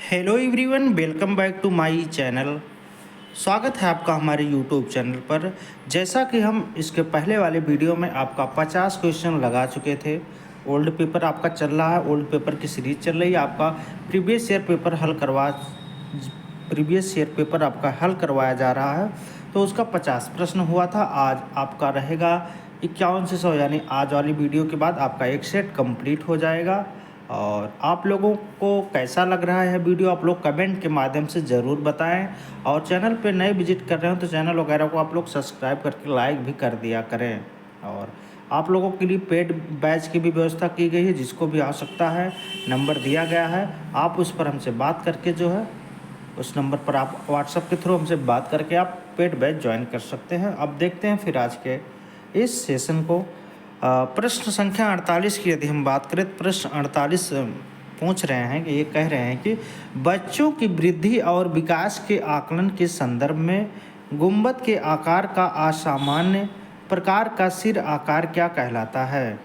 Hello everyone, welcome back to my channel. स्वागत है आपका हमारे यूट्यूब चैनल पर। जैसा कि हम इसके पहले वाले वीडियो में आपका 50 क्वेश्चन लगा चुके थे। ओल्ड पेपर आपका चल रहा है, ओल्ड पेपर की सीरीज चल रही है। आपका प्रीवियस ईयर पेपर आपका हल करवाया जा रहा है। तो उसका 50 प्रश्न हुआ था। आज आपका रहेगा 51 से 100, यानी आज वाली वीडियो के बाद आपका एक सेट कंप्लीट हो जाएगा। और आप लोगों को कैसा लग रहा है वीडियो, आप लोग कमेंट के माध्यम से ज़रूर बताएं। और चैनल पे नए विजिट कर रहे हो तो चैनल वगैरह को आप लोग सब्सक्राइब करके लाइक भी कर दिया करें। और आप लोगों के लिए पेड बैच की भी व्यवस्था की गई है, जिसको भी आवश्यकता है नंबर दिया गया है। आप उस पर हमसे बात करके जो है उस नंबर पर आप व्हाट्सएप के थ्रू हमसे बात करके आप पेड बैच ज्वाइन कर सकते हैं। अब देखते हैं फिर आज के इस सेशन को। प्रश्न संख्या 48 की यदि हम बात करें, प्रश्न 48 पूछ रहे हैं कि ये कह रहे हैं कि बच्चों की वृद्धि और विकास के आकलन के संदर्भ में गुंबद के आकार का असामान्य प्रकार का सिर आकार क्या कहलाता है।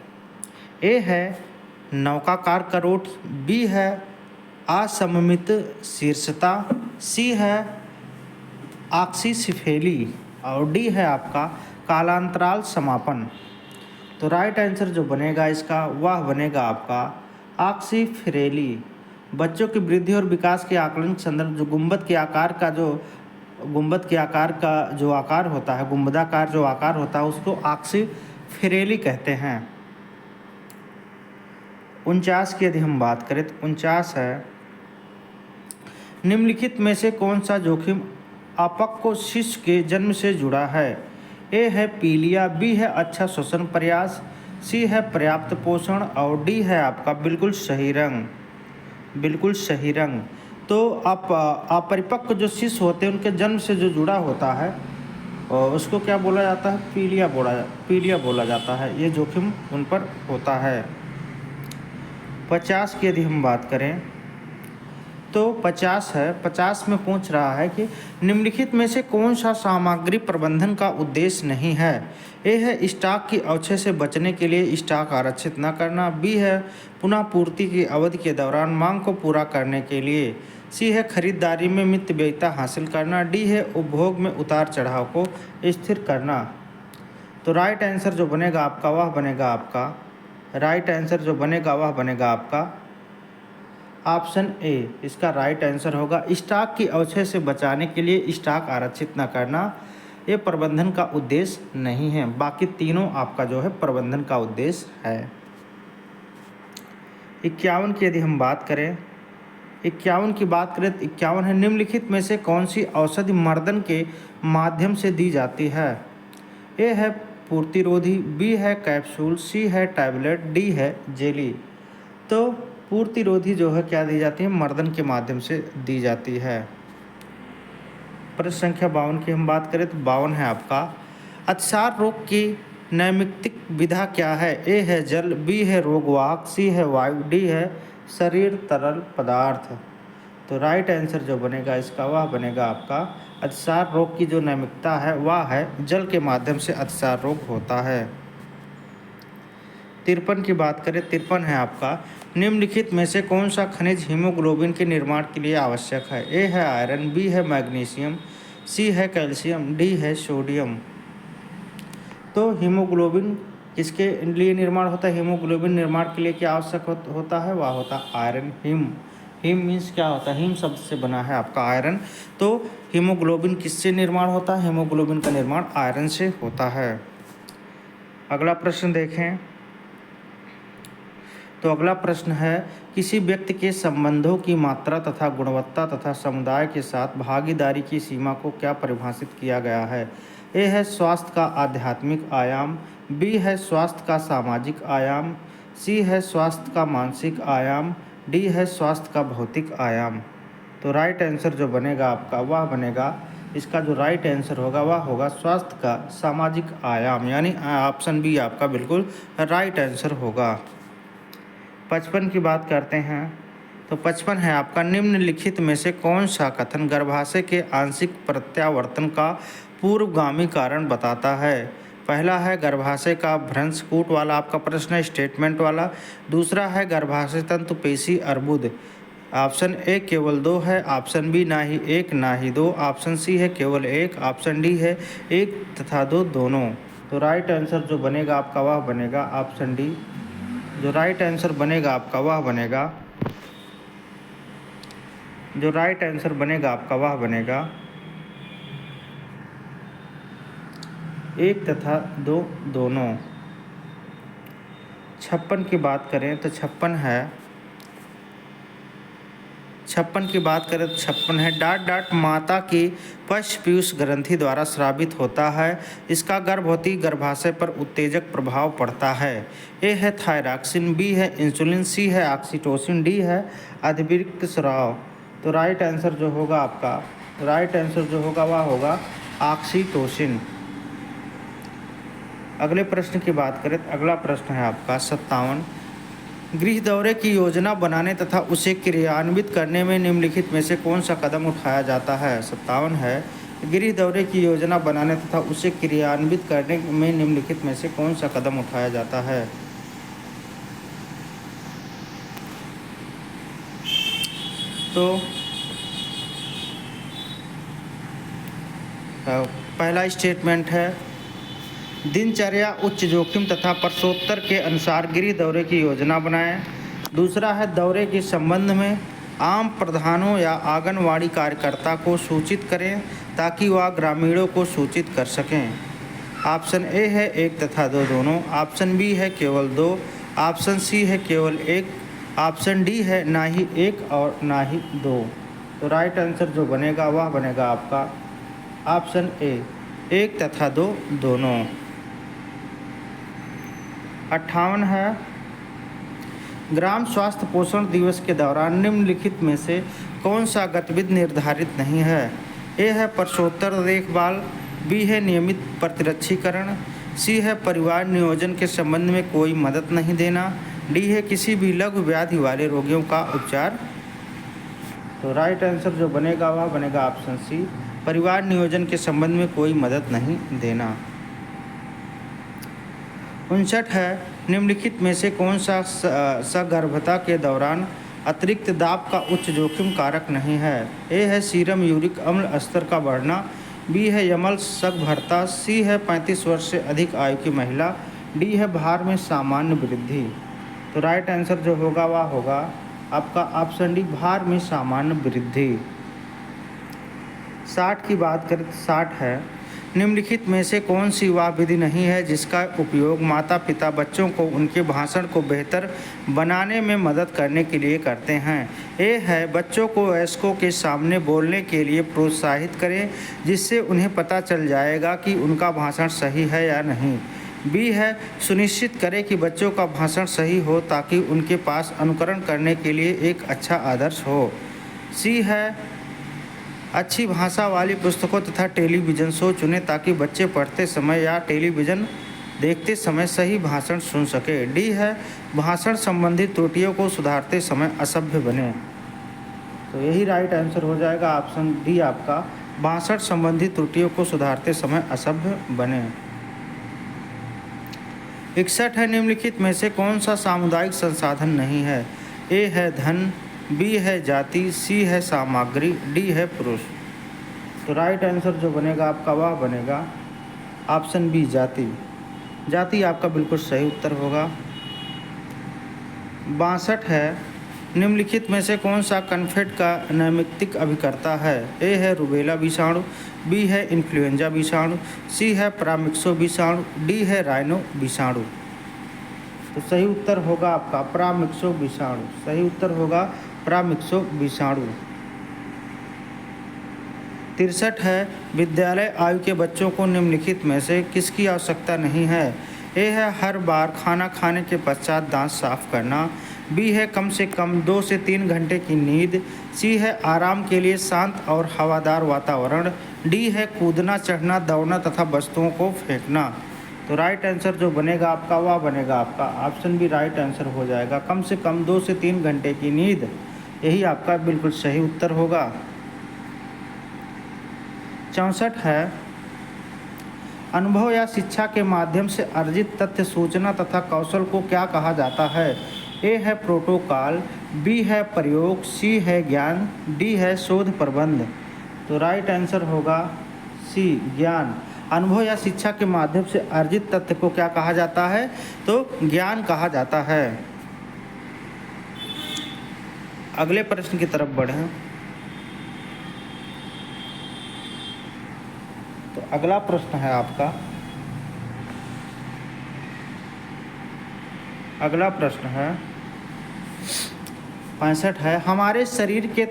ए है नौकाकार करोट, बी है असममित शीर्षता, सी है ऑक्सीसिफेली और डी है आपका कालांतराल समापन। तो राइट आंसर जो बनेगा इसका वह बनेगा आपका ऑक्सीफेरेली। बच्चों की वृद्धि और विकास के आकलन के संदर्भ जो गुंबद के आकार का जो आकार होता है, गुंबदाकार जो आकार होता है, उसको ऑक्सीफेरेली कहते हैं। 49 की यदि हम बात करें तो 49 है, निम्नलिखित में से कौन सा जोखिम अपक्व शिशु के जन्म से जुड़ा है। ए है पीलिया, बी है अच्छा श्वसन प्रयास, सी है पर्याप्त पोषण और डी है आपका बिल्कुल सही रंग। तो अपरिपक्व जो शिशु होते हैं उनके जन्म से जो जुड़ा होता है और उसको क्या बोला जाता है, पीलिया बोला जाता है। ये जोखिम उन पर होता है। 50 की यदि हम बात करें तो 50 में पूछ रहा है कि निम्नलिखित में से कौन सा सामग्री प्रबंधन का उद्देश्य नहीं है। ए है स्टॉक की अवक्षय से बचने के लिए स्टॉक आरक्षित न करना, बी है पुनः पूर्ति की अवधि के दौरान मांग को पूरा करने के लिए, सी है खरीदारी में मितव्ययिता हासिल करना, डी है उपभोग में उतार चढ़ाव को स्थिर करना। तो राइट आंसर जो बनेगा आपका वह बनेगा आपका ऑप्शन ए। इसका राइट आंसर होगा स्टॉक की अवक्षय से बचाने के लिए स्टॉक आरक्षित न करना, ये प्रबंधन का उद्देश्य नहीं है। बाकी तीनों आपका जो है प्रबंधन का उद्देश्य है। 51 की यदि हम बात करें, 51 की बात करें तो 51 है, निम्नलिखित में से कौन सी औषधि मर्दन के माध्यम से दी जाती है। ए है पूर्तिरोधी, बी है कैप्सूल, सी है टैबलेट, डी है जेली। तो पूर्तिरोधी जो है क्या दी जाती है, मर्दन के माध्यम से दी जाती है। प्रश्न संख्या 52 की हम बात करें तो 52 है आपका, अतिसार रोग की नैमित्तिक विधा क्या है। ए है जल, बी है रोगवाहक, सी है वायु, डी है शरीर तरल पदार्थ। तो राइट आंसर जो बनेगा इसका वह बनेगा आपका अतिसार रोग की जो नैमित्तिकता है वह है जल के माध्यम से अतिसार रोग होता है। 53 की बात करें, 53 है आपका, निम्नलिखित में से कौन सा खनिज हीमोग्लोबिन के निर्माण के लिए आवश्यक है। ए है आयरन, बी है मैग्नीशियम, सी है कैल्शियम, डी है सोडियम। तो हीमोग्लोबिन किसके लिए निर्माण होता है, हीमोग्लोबिन निर्माण के लिए क्या आवश्यक होता है, वह होता है आयरन। हीम मीन्स क्या होता है, हीम शब्द से बना है आपका आयरन। तो हीमोग्लोबिन किससे निर्माण होता है, हीमोग्लोबिन का निर्माण आयरन से होता है। अगला प्रश्न देखें तो अगला प्रश्न है, किसी व्यक्ति के संबंधों की मात्रा तथा गुणवत्ता तथा समुदाय के साथ भागीदारी की सीमा को क्या परिभाषित किया गया है। ए है स्वास्थ्य का आध्यात्मिक आयाम, बी है स्वास्थ्य का सामाजिक आयाम, सी है स्वास्थ्य का मानसिक आयाम, डी है स्वास्थ्य का भौतिक आयाम। तो राइट आंसर जो बनेगा आपका वह बनेगा, इसका जो राइट आंसर होगा वह होगा स्वास्थ्य का सामाजिक आयाम, यानी ऑप्शन बी आपका बिल्कुल राइट आंसर होगा। 55 की बात करते हैं तो 55 है आपका, निम्नलिखित में से कौन सा कथन गर्भाशय के आंशिक प्रत्यावर्तन का पूर्वगामी कारण बताता है। पहला है गर्भाशय का भ्रंश कूट वाला आपका प्रश्न है, स्टेटमेंट वाला। दूसरा है गर्भाशय तंतु पेशी अर्बुद, ऑप्शन ए केवल 2 है, ऑप्शन बी ना ही 1 ना ही 2, ऑप्शन सी है केवल 1, ऑप्शन डी है 1 तथा 2 दोनों। तो राइट आंसर जो बनेगा आपका वह बनेगा ऑप्शन डी। जो राइट आंसर बनेगा आपका वह बनेगा 1 तथा 2 दोनों। 56 की बात करें तो 56 है डाट माता की पश्च पीयूष ग्रंथि द्वारा स्रावित होता है। इसका गर्भवती गर्भाशय पर उत्तेजक प्रभाव पड़ता है। ए है थायरॉक्सिन, बी है इंसुलिन, सी है ऑक्सीटोसिन, डी है अधिवृक्क स्राव। तो राइट आंसर जो होगा वह होगा ऑक्सीटोसिन। अगले प्रश्न की बात करें तो अगला प्रश्न है आपका 57। गृह दौरे की योजना बनाने तथा उसे क्रियान्वित करने में निम्नलिखित में से कौन सा कदम उठाया जाता है। 57 है गृह दौरे की योजना बनाने तथा उसे क्रियान्वित करने में निम्नलिखित में से कौन सा कदम उठाया जाता है। तो पहला स्टेटमेंट है दिनचर्या उच्च जोखिम तथा प्रश्नोत्तर के अनुसार गृह दौरे की योजना बनाएं। दूसरा है दौरे के संबंध में आम प्रधानों या आंगनवाड़ी कार्यकर्ता को सूचित करें ताकि वह ग्रामीणों को सूचित कर सकें। ऑप्शन ए है 1 तथा 2 दोनों, ऑप्शन बी है केवल 2, ऑप्शन सी है केवल 1, ऑप्शन डी है ना ही 1 और ना ही 2। तो राइट आंसर जो बनेगा वह बनेगा आपका ऑप्शन ए 1 तथा 2 दोनों। 58 है ग्राम स्वास्थ्य पोषण दिवस के दौरान निम्नलिखित में से कौन सा गतिविधि निर्धारित नहीं है। ए है प्रसवोत्तर देखभाल, बी है नियमित प्रतिरक्षीकरण, सी है परिवार नियोजन के संबंध में कोई मदद नहीं देना, डी है किसी भी लघु व्याधि वाले रोगियों का उपचार। तो राइट आंसर जो बनेगा वह बनेगा ऑप्शन सी, परिवार नियोजन के संबंध में कोई मदद नहीं देना। 59 है निम्नलिखित में से कौन सा सगर्भता के दौरान अतिरिक्त दाब का उच्च जोखिम कारक नहीं है। ए है सीरम यूरिक अम्ल स्तर का बढ़ना, बी है यमल सगर्भता, सी है 35 वर्ष से अधिक आयु की महिला, डी है भार में सामान्य वृद्धि। तो राइट आंसर जो होगा वह होगा आपका ऑप्शन डी, भार में सामान्य वृद्धि। 60 की बात करें तो 60 है निम्नलिखित में से कौन सी वह विधि नहीं है जिसका उपयोग माता पिता बच्चों को उनके भाषण को बेहतर बनाने में मदद करने के लिए करते हैं। ए है बच्चों को वयस्कों के सामने बोलने के लिए प्रोत्साहित करें जिससे उन्हें पता चल जाएगा कि उनका भाषण सही है या नहीं। बी है सुनिश्चित करें कि बच्चों का भाषण सही हो ताकि उनके पास अनुकरण करने के लिए एक अच्छा आदर्श हो। सी है अच्छी भाषा वाली पुस्तकों तथा टेलीविज़न शो चुनें ताकि बच्चे पढ़ते समय या टेलीविज़न देखते समय सही भाषण सुन सके। डी है भाषण संबंधी त्रुटियों को सुधारते समय असभ्य बने। तो यही राइट आंसर हो जाएगा ऑप्शन डी आपका, भाषण संबंधी त्रुटियों को सुधारते समय असभ्य बने। 61 है निम्नलिखित में से कौन सा सामुदायिक संसाधन नहीं है। ए है धन, बी है जाति, सी है सामग्री, डी है पुरुष। तो राइट आंसर जो बनेगा आपका वह बनेगा ऑप्शन बी, जाति। जाति आपका बिल्कुल सही उत्तर होगा। 62 है निम्नलिखित में से कौन सा कन्फेड का नैमित्तिक अभिकर्ता है। ए है रूबेला विषाणु, बी है इन्फ्लुएंजा विषाणु, सी है प्रामिक्सो विषाणु, डी है राइनो विषाणु। तो सही उत्तर होगा आपका प्रामिक्सो विषाणु। सही उत्तर होगा प्रामिक्सो विषाणु। 63 है विद्यालय आयु के बच्चों को निम्नलिखित में से किसकी आवश्यकता नहीं है। ए है हर बार खाना खाने के पश्चात दांत साफ करना, बी है कम से कम 2 से 3 घंटे की नींद, सी है आराम के लिए शांत और हवादार वातावरण, डी है कूदना चढ़ना दौड़ना तथा वस्तुओं को फेंकना। तो राइट आंसर जो बनेगा आपका वह बनेगा आपका ऑप्शन बी, राइट आंसर हो जाएगा कम से कम 2 से 3 घंटे की नींद। यही आपका बिल्कुल सही उत्तर होगा। 64 है अनुभव या शिक्षा के माध्यम से अर्जित तथ्य सूचना तथा कौशल को क्या कहा जाता है। ए है प्रोटोकॉल, बी है प्रयोग, सी है ज्ञान, डी है शोध प्रबंध। तो राइट आंसर होगा सी ज्ञान। अनुभव या शिक्षा के माध्यम से अर्जित तथ्य को क्या कहा जाता है? तो ज्ञान कहा जाता है। अगले प्रश्न की तरफ बढ़ें। तो अगला प्रश्न है आपका, अगला प्रश्न है 65 है। हमारे शरीर के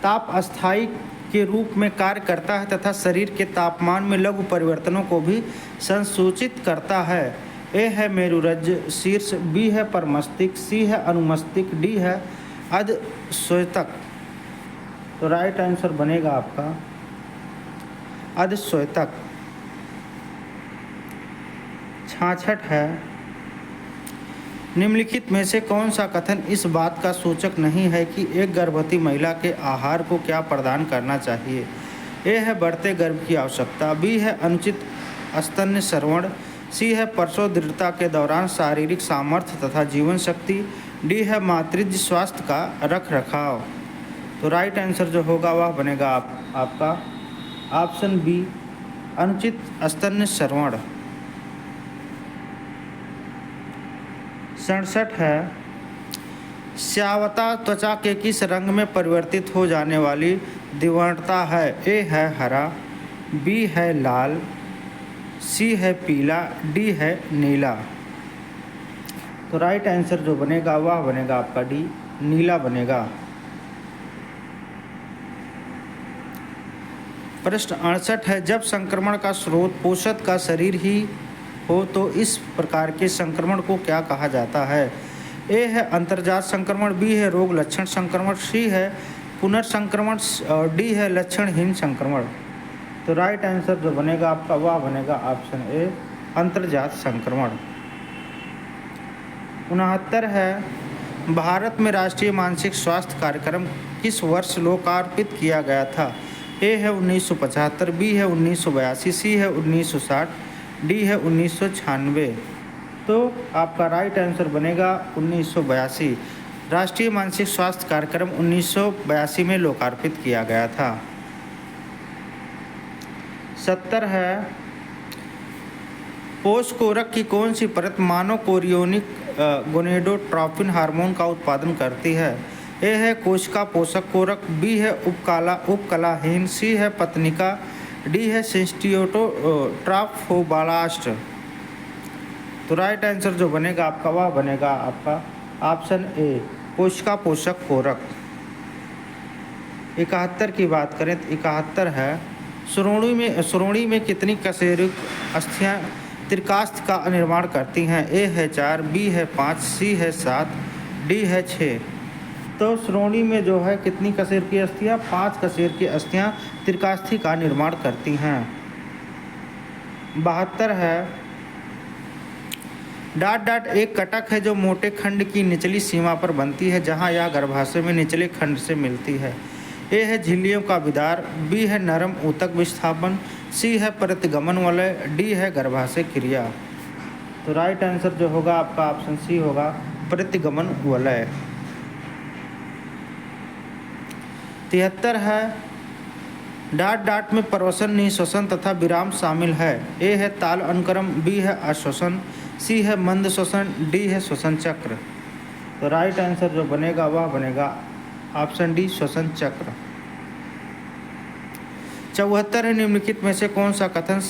ताप अस्थायी के रूप में कार्य करता है तथा शरीर के तापमान में लघु परिवर्तनों को भी संसूचित करता है। ए है मेरुरज्ज शीर्ष, बी है परमस्तिष्क, सी है अनुमस्तिष्क, डी है अधश्वेतक। तो राइट आंसर बनेगा आपका अधश्वेतक। 66 है। निम्नलिखित में से कौन सा कथन इस बात का सूचक नहीं है कि एक गर्भवती महिला के आहार को क्या प्रदान करना चाहिए? ए है बढ़ते गर्भ की आवश्यकता, बी है अनुचित स्तन्य श्रवण, सी है प्रसव दृढ़ता के दौरान शारीरिक सामर्थ्य तथा जीवन शक्ति, डी है मातृत्व स्वास्थ्य का रख रखाव। तो राइट आंसर जो होगा वह बनेगा आपका ऑप्शन बी अनुचित स्तन्य श्रवण। 67 है। श्यावता त्वचा के किस रंग में परिवर्तित हो जाने वाली द्विवर्णता है? ए है हरा, बी है लाल, सी है पीला, डी है नीला। तो राइट आंसर जो बनेगा वह बनेगा आपका डी नीला बनेगा। प्रश्न 68 है। जब संक्रमण का स्रोत पोषक का शरीर ही हो तो इस प्रकार के संक्रमण को क्या कहा जाता है? ए है अंतर्जात संक्रमण, बी है रोग लक्षण संक्रमण, सी है पुनर्संक्रमण और डी है लक्षणहीन संक्रमण। तो राइट आंसर जो बनेगा आपका वह बनेगा ऑप्शन ए अंतर्जात संक्रमण। 69 है। भारत में राष्ट्रीय मानसिक स्वास्थ्य कार्यक्रम किस वर्ष लोकार्पित किया गया था? ए है 1975, बी है 1982, सी है 1960, डी है 1996। तो आपका राइट आंसर बनेगा 1982। राष्ट्रीय मानसिक स्वास्थ्य कार्यक्रम 1982 में लोकार्पित किया गया था। 70 है। पोष कोरक की कौन सी परत मानव कोरियोनिक गोनेडोट्रोपिन हार्मोन का उत्पादन करती है? ए है कोशिका पोषक कोरक, बी है उपकलाहीन, सी है पत्निका, डी है सिस्टियोट्रोफोब्लास्ट। तो राइट आंसर जो बनेगा आपका वह बनेगा आपका ऑप्शन ए कोशिका पोषक कोरक। 71 की बात करें तो 71 है। श्रोणी में कितनी कशेरुक अस्थियां त्रिकास्थ का निर्माण करती हैं? ए है 4, बी है 5, सी है 7, डी है 6। तो श्रोणी में जो है कितनी कशेर की अस्थियां? 5 कशेर की अस्थियां त्रिकास्थी का निर्माण करती हैं। 72 है। डाट एक कटक है जो मोटे खंड की निचली सीमा पर बनती है जहां यह गर्भाशय में निचले खंड से मिलती है। ए है झिल्लियों का विदार, बी है नरम ऊतक विस्थापन, सी है प्रतिगमन वलय, डी है गर्भाशय क्रिया। तो राइट आंसर जो होगा आपका ऑप्शन सी होगा प्रतिगमन वलय। 73 है। डाट में प्रवसन निःश्वसन तथा विराम शामिल है। ए है ताल अनुक्रम, बी है अश्वसन, सी है मंद श्वसन, डी है श्वसन चक्र। तो राइट आंसर जो बनेगा वह बनेगा ऑप्शन डी श्वसन चक्र। 74 है। निम्नलिखित में से कौन सा कथन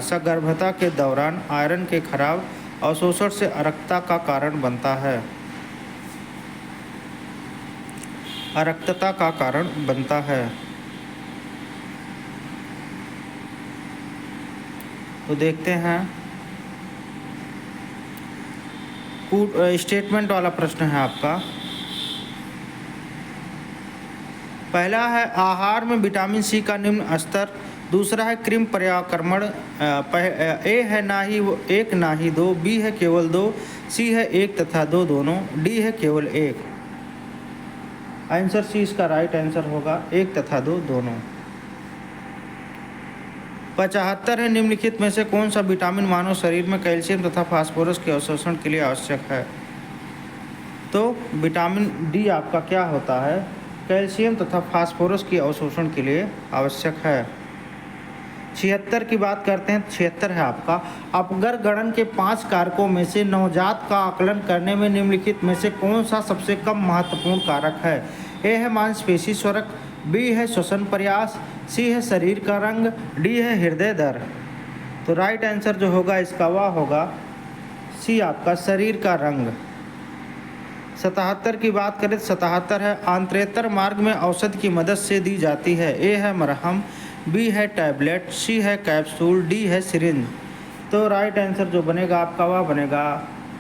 सगर्भता के दौरान आयरन के खराब अवशोषण से अरक्तता का कारण बनता है? अरक्तता का कारण बनता है। तो देखते हैं, स्टेटमेंट वाला प्रश्न है आपका। पहला है आहार में विटामिन सी का निम्न स्तर। दूसरा है कृमि पर्याक्रमण। ए है ना ही एक ना ही दो, बी है केवल 2, सी है 1 तथा 2 दोनों, डी है केवल 1। आंसर सी इसका राइट आंसर होगा 1 तथा 2 दोनों। 75 है। निम्नलिखित में से कौन सा विटामिन मानव शरीर में कैल्शियम तथा फास्फोरस के अवशोषण के लिए आवश्यक है? तो विटामिन डी आपका क्या होता है, कैल्शियम तथा फास्फोरस की अवशोषण के लिए आवश्यक है। 76 की बात करते हैं। 76 है आपका, अपगर गणन के 5 कारकों में से नवजात का आकलन करने में निम्नलिखित में से कौन सा सबसे कम महत्वपूर्ण कारक है। ए है मांसपेशी स्वरक, बी है श्वसन प्रयास, सी है शरीर का रंग, डी है हृदय दर। तो राइट आंसर जो होगा इसका वह होगा सी आपका शरीर का रंग। 77 की बात करें तो 77 है, आंत्रेतर मार्ग में औषधि की मदद से दी जाती है। ए है मरहम, बी है टैबलेट, सी है कैप्सूल, डी है सिरिंज। तो राइट आंसर जो बनेगा आपका वह बनेगा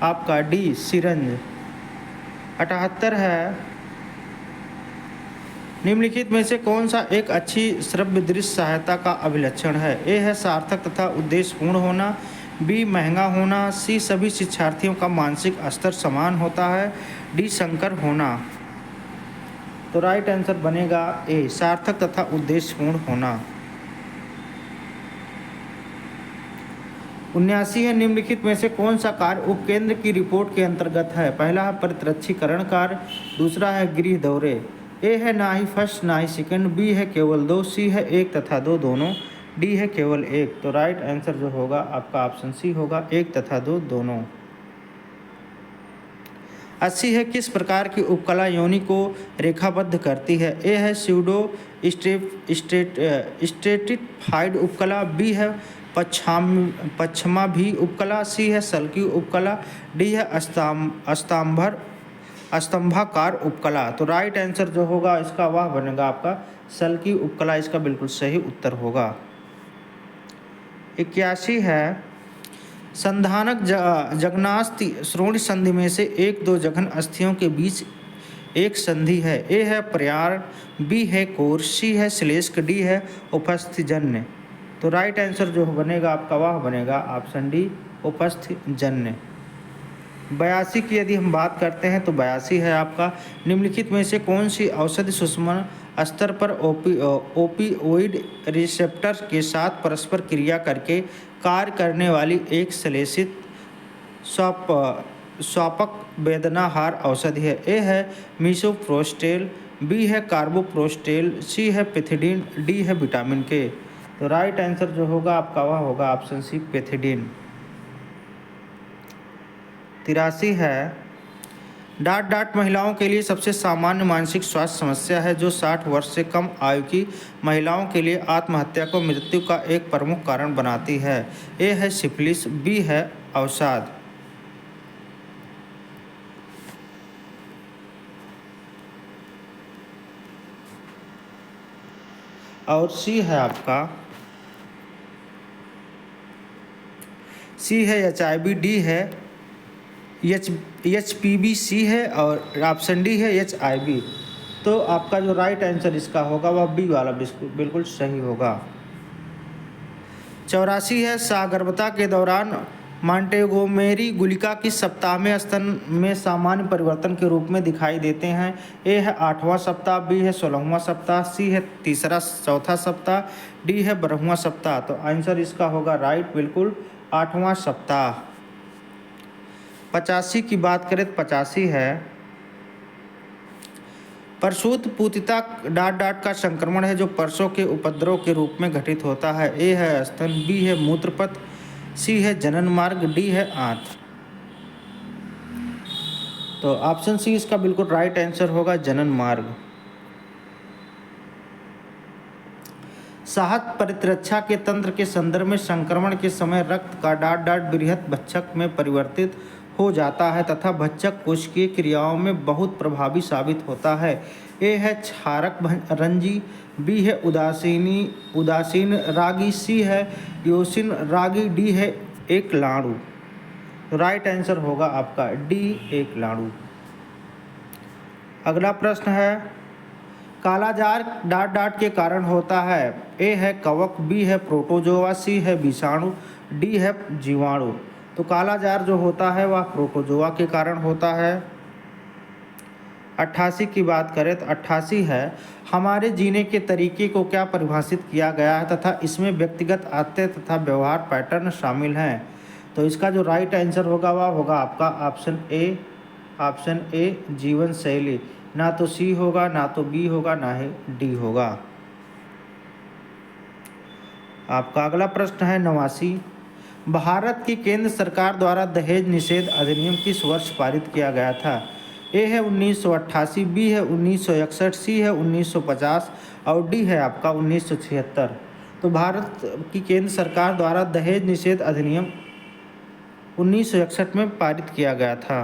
आपका डी सिरिंज। 78 है, निम्नलिखित में से कौन सा एक अच्छी श्रव्य दृश्य सहायता का अभिलक्षण है। ए है सार्थक तथा उद्देश्यपूर्ण होना, बी महंगा होना, सी सभी शिक्षार्थियों का मानसिक स्तर समान होता है, डी संकर होना। तो राइट आंसर बनेगा ए सार्थक तथा उद्देश्यपूर्ण होना। 79 है, निम्नलिखित में से कौन सा कार्य उपकेंद्र की रिपोर्ट के अंतर्गत है। पहला है प्रतिरक्षीकरण कार्य, दूसरा है गृह दौरे। ए है ना ही फर्स्ट ना ही सेकंड, बी है केवल 2, सी है 1 तथा 2 दोनों, डी है केवल 1। तो राइट आंसर जो होगा आपका ऑप्शन सी होगा 1 तथा 2 दोनों। 80 है, किस प्रकार की उपकला योनि को रेखाबद्ध करती है। ए है स्यूडो स्ट्रेटिफाइड उपकला, बी है पश्चिमाभी उपकला, सी है सल्की उपकला, डी है स्तंभाकार उपकला। तो राइट आंसर जो होगा इसका वह बनेगा आपका सल्की उपकला, इसका बिल्कुल सही उत्तर होगा। 81 है, संधानक जघनास्थि श्रोणि संधि में से 1-2 जघन अस्थियों के बीच एक संधि है। ए है प्रयाण, बी है कोर, सी है श्लेष्क, डी है उपस्थजन्य। तो राइट आंसर जो बनेगा आपका वह बनेगा ऑप्शन डी उपस्थजन्य। 82 की यदि हम बात करते हैं तो 82 है आपका, निम्नलिखित में से कौन सी औषधि सुषुम्ना स्तर पर ओपिओइड रिसेप्टर के साथ परस्पर क्रिया करके कार्य करने वाली एक श्लेषित स्वापक वेदनाहार औषधि है। ए है मीसोप्रोस्टेल, बी है कार्बोप्रोस्टेल, सी है पेथिडीन, डी है विटामिन के। तो राइट आंसर जो होगा आपका वह होगा ऑप्शन सी पेथिडीन। 83 है, डाट महिलाओं के लिए सबसे सामान्य मानसिक स्वास्थ्य समस्या है जो 60 वर्ष से कम आयु की महिलाओं के लिए आत्महत्या को मृत्यु का एक प्रमुख कारण बनाती है। ए है सिफिलिस, बी है अवसाद। और सी है आपका सी है HIV, डी है HPV, सी है और ऑप्शन डी है HIV। तो आपका जो राइट आंसर इसका होगा वह बी वाला बिल्कुल सही होगा। 84 है, सगर्भता के दौरान मॉन्टेगोमेरी गुलिका किस सप्ताह में स्तन में सामान्य परिवर्तन के रूप में दिखाई देते हैं। ए है 8वां सप्ताह, बी है 16वां सप्ताह, सी है 3-4 सप्ताह, डी है 12वां सप्ताह। तो आंसर इसका होगा राइट बिल्कुल 8वां सप्ताह। 85 की बात करें तो 85 है, परसूत पूतिता डाट का संक्रमण है जो परसों के उपद्रव के रूप में घटित होता है। ए है स्तन, बी है मूत्रपथ, सी है जनन मार्ग, डी है आंत। तो ऑप्शन सी इसका बिल्कुल राइट आंसर होगा जनन मार्ग। साहत परिरक्षा के तंत्र के संदर्भ में संक्रमण के समय रक्त का डाट बृहत भक्षक में परिवर्तित हो जाता है तथा भक्षक कोशिकीय क्रियाओं में बहुत प्रभावी साबित होता है। ए है क्षारक रंजी, बी है उदासीन रागी, सी है योसिन रागी, डी है एक लाड़ू। तो राइट आंसर होगा आपका डी एक लाड़ू। अगला प्रश्न है, कालाजार डाट के कारण होता है। ए है कवक, बी है प्रोटोजोआ, सी है विषाणु, डी है जीवाणु। तो कालाजार जो होता है वह प्रोटोजोआ के कारण होता है। 88 की बात करें तो 88 है, हमारे जीने के तरीके को क्या परिभाषित किया गया है तथा इसमें व्यक्तिगत आदतें तथा व्यवहार पैटर्न शामिल हैं। तो इसका जो राइट आंसर होगा वह होगा आपका ऑप्शन ए ऑप्शन ए जीवन शैली। ना तो सी होगा, ना तो बी होगा, ना ही डी होगा। आपका अगला प्रश्न है 89। भारत की केंद्र सरकार द्वारा दहेज निषेध अधिनियम किस वर्ष पारित किया गया था? ए है 1988, बी है 1961, सी है 1950 और डी है आपका 1976। तो भारत की केंद्र सरकार द्वारा दहेज निषेध अधिनियम 1961 में पारित किया गया था।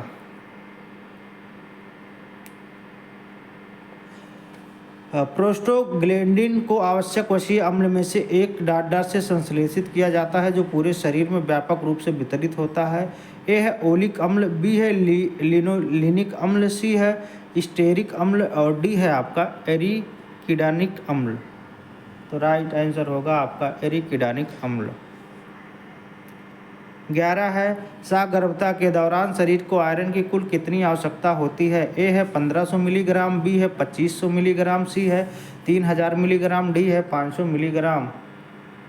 प्रोस्टाग्लैंडिन को आवश्यक वसीय अम्ल में से एक डालडा से संश्लेषित किया जाता है, जो पूरे शरीर में व्यापक रूप से वितरित होता है। ए है ओलिक अम्ल, बी है लिनोलिनिक अम्ल, सी है स्टेरिक अम्ल और डी है आपका एरिकिडानिक अम्ल। तो राइट आंसर होगा आपका एरिकिडानिक अम्ल। 11 है सगर्भता के दौरान शरीर को आयरन की कुल कितनी आवश्यकता होती है? ए है 1500 मिलीग्राम, बी है 2500 मिलीग्राम, सी है 3000 मिलीग्राम, डी है 500 मिलीग्राम।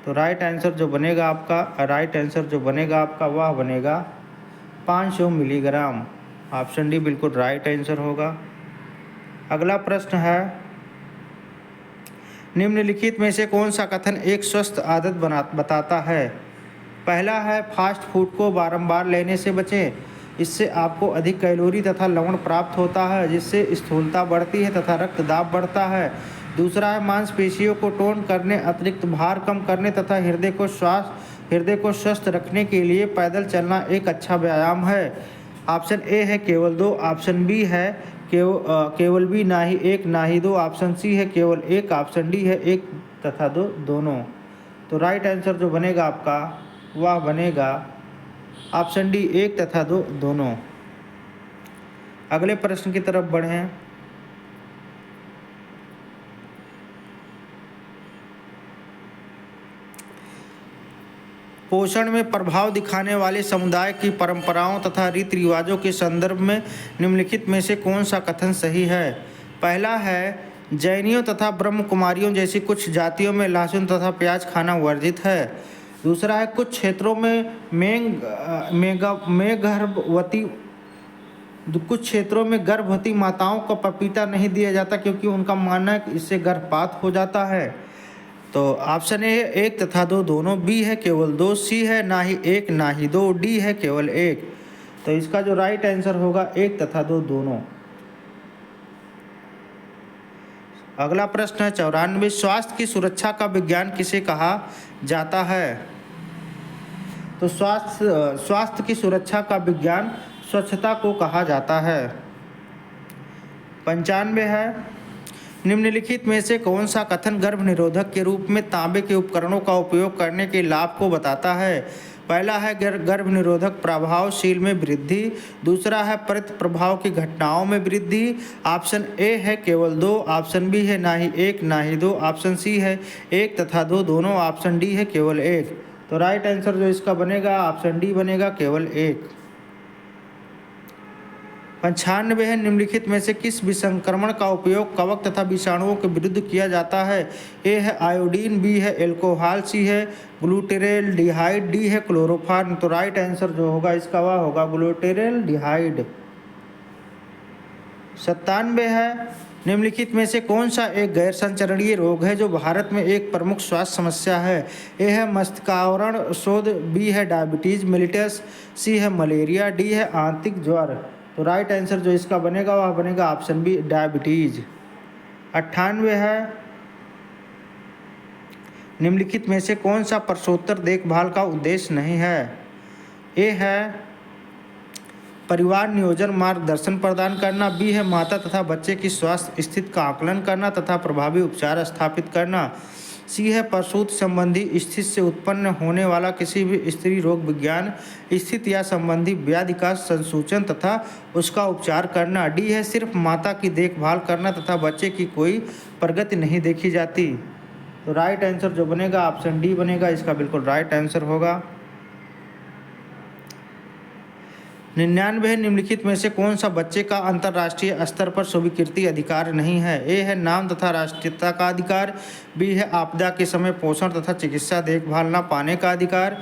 तो राइट आंसर जो बनेगा आपका वह बनेगा 500 मिलीग्राम। ऑप्शन डी बिल्कुल राइट आंसर होगा। अगला प्रश्न है निम्नलिखित में से कौन सा कथन एक स्वस्थ आदत बताता है? पहला है फास्ट फूड को बारंबार लेने से बचें, इससे आपको अधिक कैलोरी तथा लवण प्राप्त होता है, जिससे स्थूलता बढ़ती है तथा रक्तदाब बढ़ता है। दूसरा है मांसपेशियों को टोन करने, अतिरिक्त भार कम करने तथा हृदय को स्वस्थ रखने के लिए पैदल चलना एक अच्छा व्यायाम है। ऑप्शन ए है केवल 2, ऑप्शन बी है केवल बी ना ही 1 ना ही 2, ऑप्शन सी है केवल 1, ऑप्शन डी है 1 तथा 2 दोनों। तो राइट आंसर जो बनेगा आपका वह बनेगा ऑप्शन डी 1 तथा 2 दोनों। अगले प्रश्न की तरफ बढ़ें। पोषण में प्रभाव दिखाने वाले समुदाय की परंपराओं तथा रीति रिवाजों के संदर्भ में निम्नलिखित में से कौन सा कथन सही है? पहला है जैनियों तथा ब्रह्म कुमारियों जैसी कुछ जातियों में लहसुन तथा प्याज खाना वर्जित है। दूसरा है कुछ क्षेत्रों में गर्भवती माताओं को पपीता नहीं दिया जाता, क्योंकि उनका मानना है कि इससे गर्भपात हो जाता है। तो ऑप्शन ए है 1 तथा 2 दोनों, बी है केवल 2, सी है ना ही 1 ना ही 2, डी है केवल 1। तो इसका जो राइट आंसर होगा 1 तथा 2 दोनों। अगला प्रश्न है 94। स्वास्थ्य की सुरक्षा का विज्ञान किसे कहा जाता है? तो स्वास्थ्य की सुरक्षा का विज्ञान स्वच्छता को कहा जाता है। 95 है निम्नलिखित में से कौन सा कथन गर्भ निरोधक के रूप में तांबे के उपकरणों का उपयोग करने के लाभ को बताता है? पहला है गर्भ निरोधक प्रभावशील में वृद्धि, दूसरा है परित प्रभाव की घटनाओं में वृद्धि, ऑप्शन ए है केवल 2, ऑप्शन बी है ना ही 1 ना ही 2, ऑप्शन सी है 1 तथा 2 दोनों, ऑप्शन डी है केवल 1। तो राइट आंसर जो इसका बनेगा ऑप्शन डी बनेगा केवल 1। 95 है निम्नलिखित में से किस विसंक्रमण का उपयोग कवक तथा विषाणुओं के विरुद्ध किया जाता है? ए है आयोडीन, बी है एल्कोहल, सी है ग्लूटेरेल्डिहाइड, डी है क्लोरोफॉर्म। तो राइट आंसर जो होगा इसका वह होगा ग्लूटेरेल्डिहाइड। 97 है निम्नलिखित में से कौन सा एक गैर संचरणीय रोग है जो भारत में एक प्रमुख स्वास्थ्य समस्या है? ए है मस्तिष्कावरण शोथ, बी है डायबिटीज मेलिटस, सी है मलेरिया, डी है आंतरिक ज्वर। तो राइट आंसर जो इसका बनेगा वह बनेगा ऑप्शन बी डायबिटीज। 98 है निम्नलिखित में से कौन सा प्रसवोत्तर देखभाल का उद्देश्य नहीं है? ए है परिवार नियोजन मार्गदर्शन प्रदान करना, बी है माता तथा बच्चे की स्वास्थ्य स्थिति का आकलन करना तथा प्रभावी उपचार स्थापित करना, सी है प्रसूति संबंधी स्थिति से उत्पन्न होने वाला किसी भी स्त्री रोग विज्ञान स्थिति या संबंधी व्याधि का संसूचन तथा उसका उपचार करना, डी है सिर्फ माता की देखभाल करना तथा बच्चे की कोई प्रगति नहीं देखी जाती। तो राइट आंसर जो बनेगा ऑप्शन डी बनेगा, इसका बिल्कुल राइट आंसर होगा। 99 निम्नलिखित में से कौन सा बच्चे का अंतर्राष्ट्रीय स्तर पर स्वीकृति अधिकार नहीं है? ए है नाम तथा राष्ट्रीयता का अधिकार, बी है आपदा के समय पोषण तथा चिकित्सा देखभाल न पाने का अधिकार,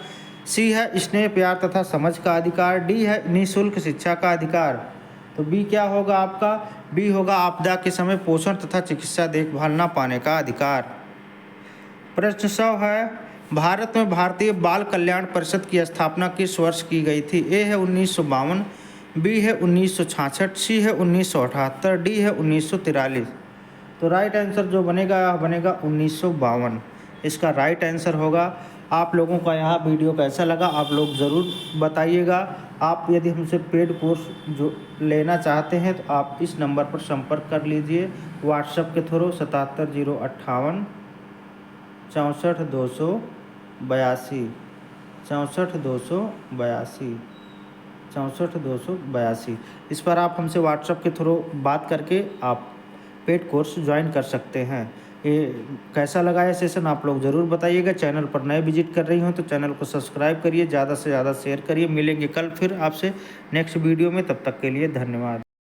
सी है स्नेह प्यार तथा समझ का अधिकार, डी है निःशुल्क शिक्षा का अधिकार। तो बी क्या होगा आपका? बी होगा आपदा के समय पोषण तथा चिकित्सा देखभाल न पाने का अधिकार। प्रश्न 100 है, भारत में भारतीय बाल कल्याण परिषद की स्थापना किस वर्ष की गई थी? ए है 1952, बी है 1966, सी है 1978, डी है 1943। तो राइट आंसर जो बनेगा बनेगा 1952। इसका राइट आंसर होगा। आप लोगों का यह वीडियो कैसा लगा आप लोग ज़रूर बताइएगा। आप यदि हमसे पेड कोर्स जो लेना चाहते हैं तो आप इस नंबर पर संपर्क कर लीजिए व्हाट्सएप के थ्रू 77 058 64 282 64 282। इस पर आप हमसे व्हाट्सएप के थ्रू बात करके आप पेड कोर्स ज्वाइन कर सकते हैं। ये कैसा लगा ये सेशन आप लोग ज़रूर बताइएगा। चैनल पर नए विजिट कर रही हो तो चैनल को सब्सक्राइब करिए, ज़्यादा से ज़्यादा शेयर करिए। मिलेंगे कल फिर आपसे नेक्स्ट वीडियो में, तब तक के लिए धन्यवाद।